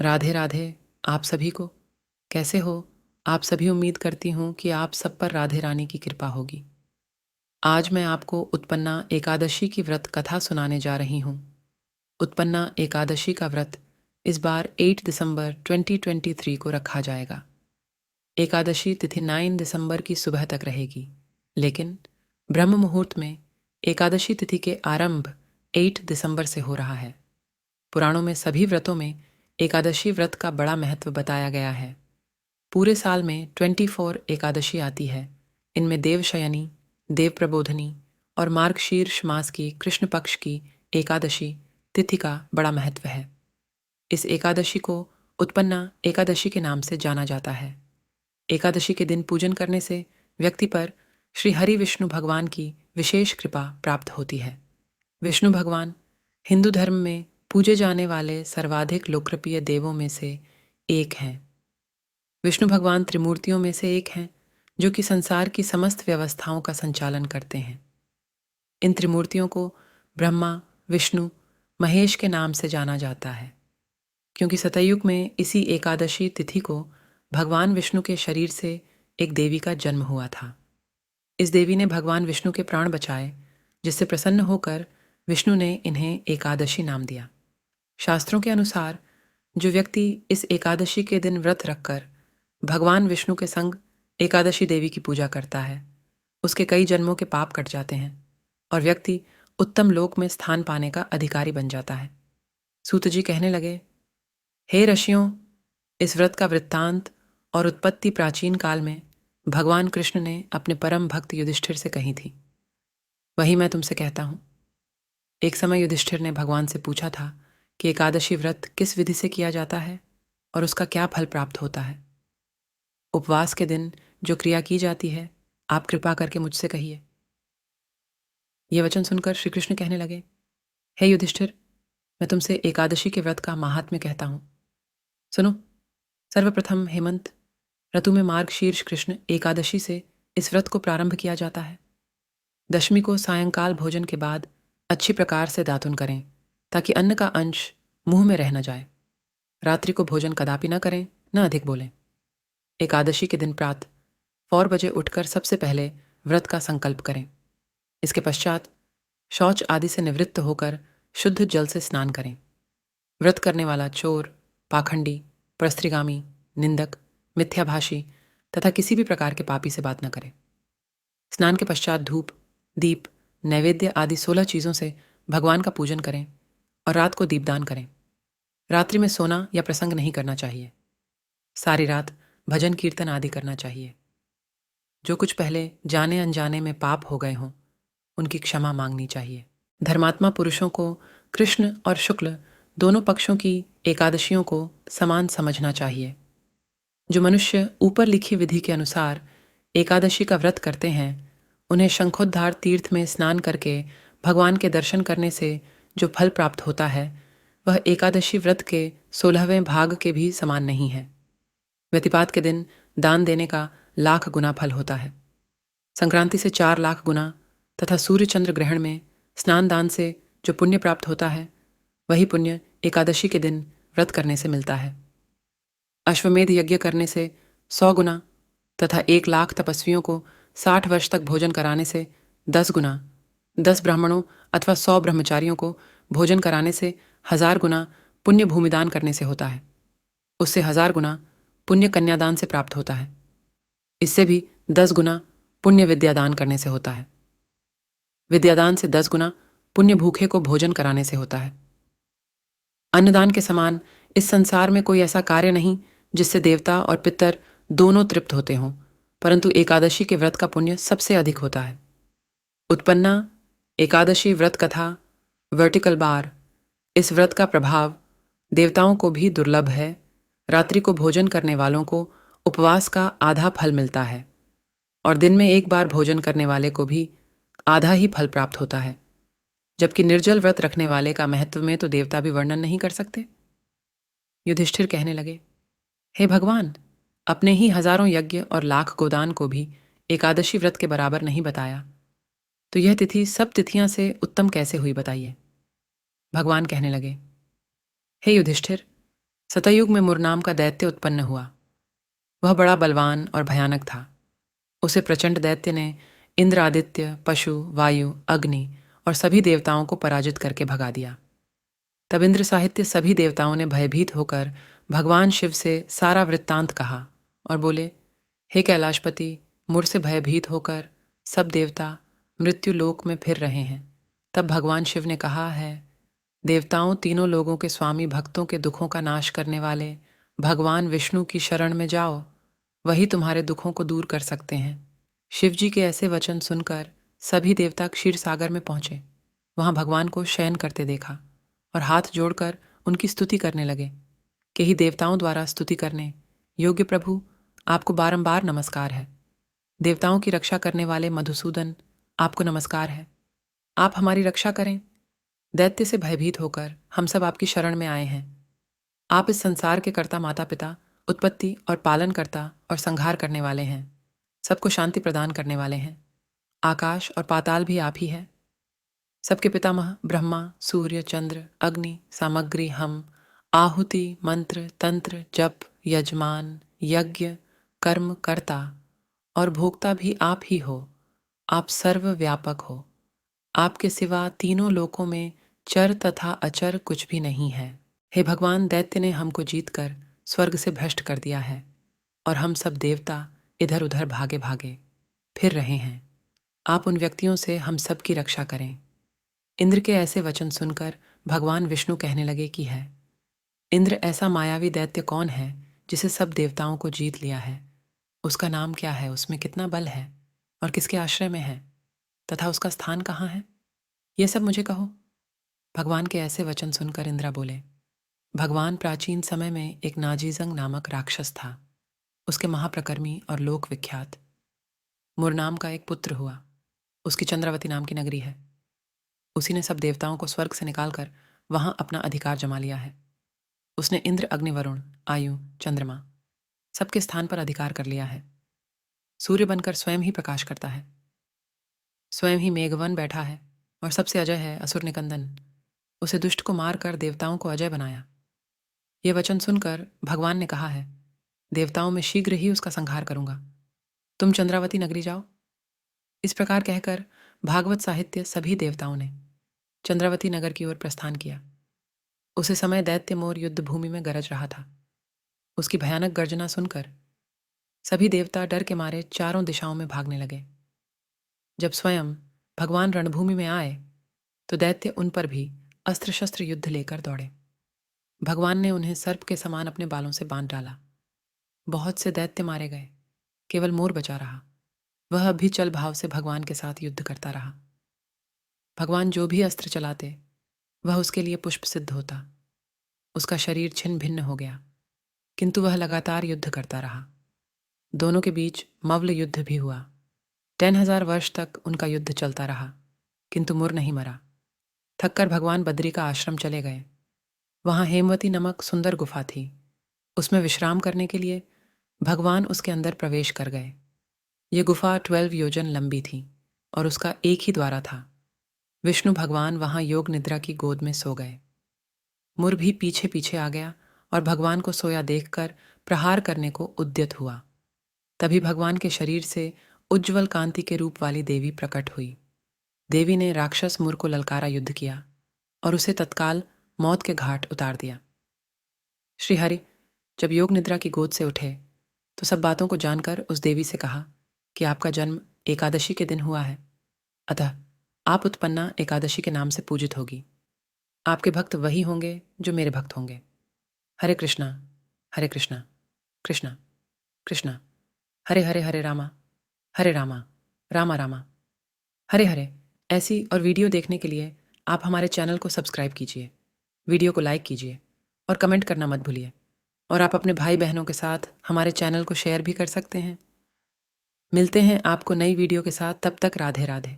राधे राधे आप सभी को। कैसे हो आप सभी? उम्मीद करती हूँ कि आप सब पर राधे रानी की कृपा होगी। आज मैं आपको उत्पन्ना एकादशी की व्रत कथा सुनाने जा रही हूँ। उत्पन्ना एकादशी का व्रत इस बार 8 दिसंबर 2023 को रखा जाएगा। एकादशी तिथि 9 दिसंबर की सुबह तक रहेगी, लेकिन ब्रह्म मुहूर्त में एकादशी तिथि के आरंभ 8 दिसंबर से हो रहा है। पुराणों में सभी व्रतों में एकादशी व्रत का बड़ा महत्व बताया गया है। पूरे साल में 24 एकादशी आती है। इनमें देवशयनी, देव प्रबोधनी और मार्गशीर्ष मास की कृष्ण पक्ष की एकादशी तिथि का बड़ा महत्व है। इस एकादशी को उत्पन्ना एकादशी के नाम से जाना जाता है। एकादशी के दिन पूजन करने से व्यक्ति पर श्री हरि विष्णु भगवान की विशेष कृपा प्राप्त होती है। विष्णु भगवान हिंदू धर्म में पूजे जाने वाले सर्वाधिक लोकप्रिय देवों में से एक हैं। विष्णु भगवान त्रिमूर्तियों में से एक हैं जो कि संसार की समस्त व्यवस्थाओं का संचालन करते हैं। इन त्रिमूर्तियों को ब्रह्मा, विष्णु, महेश के नाम से जाना जाता है, क्योंकि सतयुग में इसी एकादशी तिथि को भगवान विष्णु के शरीर से एक देवी का जन्म हुआ था। इस देवी ने भगवान विष्णु के प्राण बचाए, जिससे प्रसन्न होकर विष्णु ने इन्हें एकादशी नाम दिया। शास्त्रों के अनुसार जो व्यक्ति इस एकादशी के दिन व्रत रखकर भगवान विष्णु के संग एकादशी देवी की पूजा करता है, उसके कई जन्मों के पाप कट जाते हैं और व्यक्ति उत्तम लोक में स्थान पाने का अधिकारी बन जाता है। सूत जी कहने लगे, हे ऋषियों, इस व्रत का वृत्तांत और उत्पत्ति प्राचीन काल में भगवान कृष्ण ने अपने परम भक्त युधिष्ठिर से कही थी। वही मैं तुमसे कहता हूँ। एक समय युधिष्ठिर ने भगवान से पूछा था कि एकादशी व्रत किस विधि से किया जाता है और उसका क्या फल प्राप्त होता है। उपवास के दिन जो क्रिया की जाती है, आप कृपा करके मुझसे कहिए। ये वचन सुनकर श्री कृष्ण कहने लगे, हे युधिष्ठिर, मैं तुमसे एकादशी के व्रत का महात्म्य कहता हूँ। सुनो। सर्वप्रथम हेमंत ऋतु में मार्गशीर्ष कृष्ण एकादशी से इस व्रत को प्रारंभ किया जाता है। दशमी को सायंकाल भोजन के बाद अच्छी प्रकार से दातुन करें, ताकि अन्न का अंश मुंह में रह न जाए। रात्रि को भोजन कदापि न करें, न अधिक बोलें। एकादशी के दिन प्रातः 4 बजे उठकर सबसे पहले व्रत का संकल्प करें। इसके पश्चात शौच आदि से निवृत्त होकर शुद्ध जल से स्नान करें। व्रत करने वाला चोर, पाखंडी, परस्त्रीगामी, निंदक, मिथ्याभाषी तथा किसी भी प्रकार के पापी से बात न करे। स्नान के पश्चात धूप, दीप, नैवेद्य आदि 16 चीज़ों से भगवान का पूजन करें और रात को दीपदान करें। रात्रि में सोना या प्रसंग नहीं करना चाहिए। सारी रात भजन कीर्तन आदि करना चाहिए। जो कुछ पहले जाने अनजाने में पाप हो गए हों, उनकी क्षमा मांगनी चाहिए। धर्मात्मा पुरुषों को कृष्ण और शुक्ल दोनों पक्षों की एकादशियों को समान समझना चाहिए। जो मनुष्य ऊपर लिखी विधि के अनुसार एकादशी का व्रत करते हैं, उन्हें शंखोद्धार तीर्थ में स्नान करके भगवान के दर्शन करने से जो फल प्राप्त होता है, वह एकादशी व्रत के 16वें भाग के भी समान नहीं है। व्यतिपात के दिन दान देने का 1,00,000 गुना फल होता है। संक्रांति से 4 लाख गुना तथा सूर्य चंद्र ग्रहण में स्नान दान से जो पुण्य प्राप्त होता है, वही पुण्य एकादशी के दिन व्रत करने से मिलता है। अश्वमेध यज्ञ करने से 100 गुना तथा 1,00,000 तपस्वियों को 60 वर्ष तक भोजन कराने से 10 गुना, 10 ब्राह्मणों अथवा 100 ब्रह्मचारियों को भोजन कराने से 1000 गुना पुण्य भूमिदान करने से होता है। उससे 1000 गुना पुण्य कन्यादान से प्राप्त होता है। इससे भी 10 गुना पुण्य विद्यादान करने से होता है। विद्यादान से 10 गुना पुण्य भूखे को भोजन कराने से होता है। अन्नदान के समान इस संसार में कोई ऐसा कार्य नहीं जिससे देवता और पितर दोनों तृप्त होते हों, परंतु एकादशी के व्रत का पुण्य सबसे अधिक होता है। उत्पन्ना एकादशी व्रत कथा वर्टिकल बार। इस व्रत का प्रभाव देवताओं को भी दुर्लभ है। रात्रि को भोजन करने वालों को उपवास का आधा फल मिलता है और दिन में एक बार भोजन करने वाले को भी आधा ही फल प्राप्त होता है, जबकि निर्जल व्रत रखने वाले का महत्व में तो देवता भी वर्णन नहीं कर सकते। युधिष्ठिर कहने लगे, हे भगवान, अपने ही हजारों यज्ञ और लाख गोदान को भी एकादशी व्रत के बराबर नहीं बताया, तो यह तिथि सब तिथियां से उत्तम कैसे हुई बताइए। भगवान कहने लगे, हे युधिष्ठिर, सतयुग में मुर नाम का दैत्य उत्पन्न हुआ। वह बड़ा बलवान और भयानक था। उसे प्रचंड दैत्य ने इंद्र, आदित्य, पशु, वायु, अग्नि और सभी देवताओं को पराजित करके भगा दिया। तब इंद्र साहित्य सभी देवताओं ने भयभीत होकर भगवान शिव से सारा वृत्तांत कहा और बोले, हे कैलाशपति, मुर से भयभीत होकर सब देवता मृत्यु लोक में फिर रहे हैं। तब भगवान शिव ने कहा है, देवताओं, तीनों लोगों के स्वामी, भक्तों के दुखों का नाश करने वाले भगवान विष्णु की शरण में जाओ, वही तुम्हारे दुखों को दूर कर सकते हैं। शिव जी के ऐसे वचन सुनकर सभी देवता क्षीर सागर में पहुंचे। वहां भगवान को शयन करते देखा और हाथ जोड़कर उनकी स्तुति करने लगे कि ही देवताओं द्वारा स्तुति करने योग्य प्रभु, आपको बारंबार नमस्कार है। देवताओं की रक्षा करने वाले मधुसूदन, आपको नमस्कार है। आप हमारी रक्षा करें। दैत्य से भयभीत होकर हम सब आपकी शरण में आए हैं। आप इस संसार के कर्ता, माता पिता, उत्पत्ति और पालन करता और संहार करने वाले हैं। सबको शांति प्रदान करने वाले हैं। आकाश और पाताल भी आप ही है। सबके पितामह ब्रह्मा, सूर्य, चंद्र, अग्नि, सामग्री हम, आहुति, मंत्र, तंत्र, जप, यजमान, यज्ञ, कर्म, कर्ता और भोक्ता भी आप ही हो। आप सर्वव्यापक हो। आपके सिवा तीनों लोकों में चर तथा अचर कुछ भी नहीं है। हे भगवान, दैत्य ने हमको जीतकर स्वर्ग से भ्रष्ट कर दिया है और हम सब देवता इधर उधर भागे भागे फिर रहे हैं। आप उन व्यक्तियों से हम सब की रक्षा करें। इंद्र के ऐसे वचन सुनकर भगवान विष्णु कहने लगे कि है, इंद्र, ऐसा मायावी दैत्य कौन है जिसे सब देवताओं को जीत लिया है? उसका नाम क्या है? उसमें कितना बल है और किसके आश्रय में है तथा उसका स्थान कहाँ है? ये सब मुझे कहो। भगवान के ऐसे वचन सुनकर इंद्रा बोले, भगवान, प्राचीन समय में एक नाजीजंग नामक राक्षस था। उसके महाप्रकर्मी और लोक विख्यात मुर नाम का एक पुत्र हुआ। उसकी चंद्रावती नाम की नगरी है। उसी ने सब देवताओं को स्वर्ग से निकालकर वहां अपना अधिकार जमा लिया है। उसने इंद्र, अग्नि, वरुण, आयु, चंद्रमा सबके स्थान पर अधिकार कर लिया है। सूर्य बनकर स्वयं ही प्रकाश करता है। स्वयं ही मेघवन बैठा है और सबसे अजय है असुर निकंदन। उसे दुष्ट को मारकर देवताओं को अजय बनाया। ये वचन सुनकर भगवान ने कहा है, देवताओं में शीघ्र ही उसका संहार करूंगा। तुम चंद्रावती नगरी जाओ। इस प्रकार कहकर भागवत साहित्य सभी देवताओं ने चंद्रावती नगर की ओर प्रस्थान किया। उसे समय दैत्य मोर युद्ध भूमि में गरज रहा था। उसकी भयानक गर्जना सुनकर सभी देवता डर के मारे चारों दिशाओं में भागने लगे। जब स्वयं भगवान रणभूमि में आए तो दैत्य उन पर भी अस्त्र शस्त्र युद्ध लेकर दौड़े। भगवान ने उन्हें सर्प के समान अपने बालों से बांध डाला। बहुत से दैत्य मारे गए, केवल मोर बचा रहा। वह भी चल भाव से भगवान के साथ युद्ध करता रहा। भगवान जो भी अस्त्र चलाते वह उसके लिए पुष्प सिद्ध होता। उसका शरीर छिन्न भिन्न हो गया, किंतु वह लगातार युद्ध करता रहा। दोनों के बीच मल्ल युद्ध भी हुआ। 10,000 वर्ष तक उनका युद्ध चलता रहा, किंतु मुर नहीं मरा। थककर भगवान बद्री का आश्रम चले गए। वहां हेमवती नमक सुंदर गुफा थी। उसमें विश्राम करने के लिए भगवान उसके अंदर प्रवेश कर गए। ये गुफा 12 योजन लंबी थी और उसका एक ही द्वारा था। विष्णु भगवान वहां योग निद्रा की गोद में सो गए। मुर भी पीछे पीछे आ गया और भगवान को सोया देखकर प्रहार करने को उद्यत हुआ। तभी भगवान के शरीर से उज्ज्वल कांति के रूप वाली देवी प्रकट हुई। देवी ने राक्षस मुर को ललकारा युद्ध किया और उसे तत्काल मौत के घाट उतार दिया। श्रीहरि जब योग निद्रा की गोद से उठे तो सब बातों को जानकर उस देवी से कहा कि आपका जन्म एकादशी के दिन हुआ है, अतः आप उत्पन्ना एकादशी के नाम से पूजित होगी। आपके भक्त वही होंगे जो मेरे भक्त होंगे। हरे कृष्णा हरे कृष्णा कृष्णा कृष्णा हरे हरे, हरे रामा हरे रामा रामा रामा हरे हरे। ऐसी और वीडियो देखने के लिए आप हमारे चैनल को सब्सक्राइब कीजिए, वीडियो को लाइक कीजिए और कमेंट करना मत भूलिए। और आप अपने भाई बहनों के साथ हमारे चैनल को शेयर भी कर सकते हैं। मिलते हैं आपको नई वीडियो के साथ, तब तक राधे राधे।